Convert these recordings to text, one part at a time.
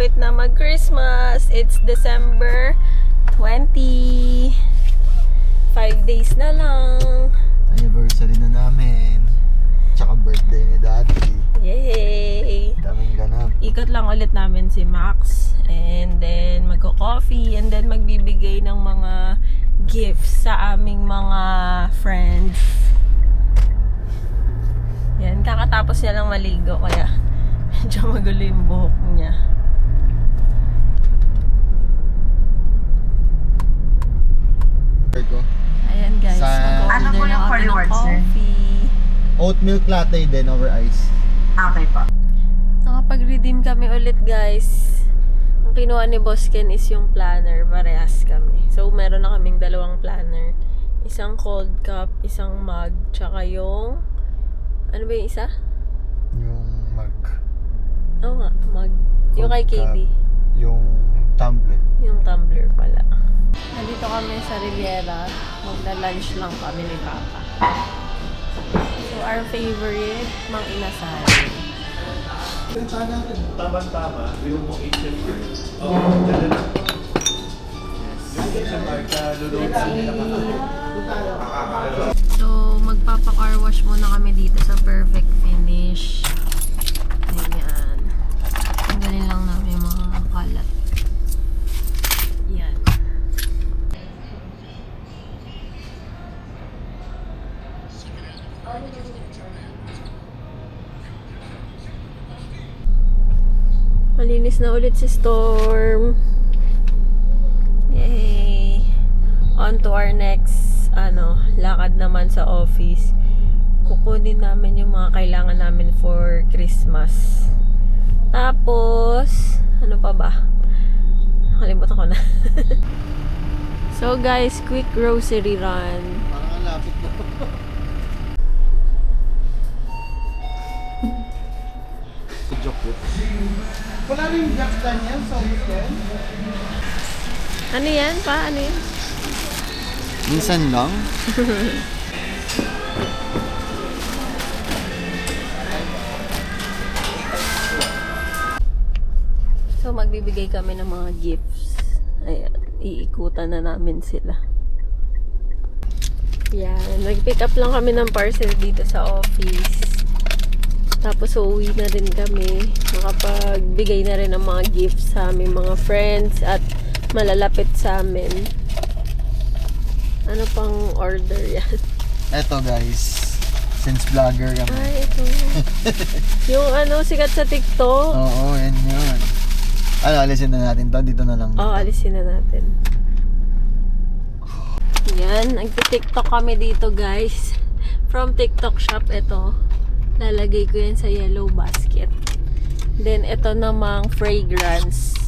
malapit na mag-Christmas. It's December 20. 5 days na lang. Anniversary na namin. Tsaka birthday ni Daddy. Yay! Daming ganap. Ikot lang ulit namin si Max. And then magko-coffee. And then magbibigay ng mga gifts sa aming mga friends. Yan, kakatapos niya lang maligo. Kaya medyo magulo yung buhok niya. Ayan guys, Ano po yung mag-order na kami ng rewards, sir? coffee. Oat milk latte din over ice. Okay po. Nakapag-redeem kami ulit guys. Ang kinuha ni Boss Ken is yung planner. Parehas kami. So meron na kaming dalawang planner. Isang cold cup, isang mug, tsaka yung... Ano ba yung isa? Yung mug. Oo nga, mug. Yung Cold kay KD. cup. Yung tumbler. Yung tumbler pala. Nandito kami sa Riviera. Magla-lunch lang kami ni Papa. So our favorite, Mang Inasal. Tama-tama, yung mo Asian mark. Oo, dala lang. Yung Asian mark, luluto namin na So, magpapa-car wash muna kami dito sa Perfect Finish. Ayan. Tanggalin lang namin yung mga kalat. Yan. Malinis na ulit si Storm. Yay! On to our next lakad naman sa office. Kukunin namin yung mga kailangan namin for Christmas. Tapos, ano pa ba? Nakalimutan ko na. So guys, quick grocery run. Parang ang lapit na. Joke yun. Wala rin yung Jack Daniel sa weekend? Ano yan pa? Ano yan? Minsan lang. So magbibigay kami ng mga gifts. Ayan, iikutan na namin sila. Yan, nag-pick up lang kami ng parcel dito sa office. Tapos uuwi na rin kami. Nakapagbigay na rin ng mga gifts sa aming mga friends at malalapit sa amin. Ano pang order yan? Eto guys, since vlogger kami. Ay, ito. Yung sikat sa TikTok. Oo, yan yun. Alisin na natin to. Dito na lang. Oo, alisin na natin. Yan, nagti-TikTok kami dito guys. From TikTok shop, ito. Lalagay ko yan sa yellow basket. Then, ito namang fragrance.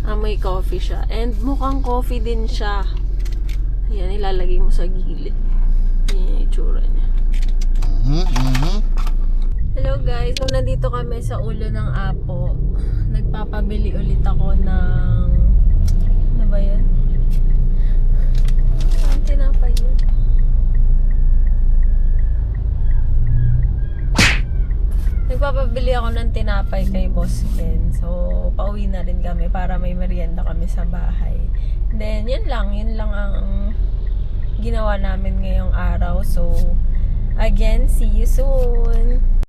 Amoy coffee siya. And mukhang coffee din siya. Ayan, ilalagay mo sa gilid. Yan yung itsura niya. Hello guys, so nandito kami sa ulo ng Apo. Nagpapabili ulit ako ng... Ano ba yan? Saan tinapay yun? Nagpapabili ako ng tinapay kay Boss Ken. So, pauwi na rin kami para may merienda kami sa bahay. Then, yun lang ang ginawa namin ngayong araw. So, again, see you soon!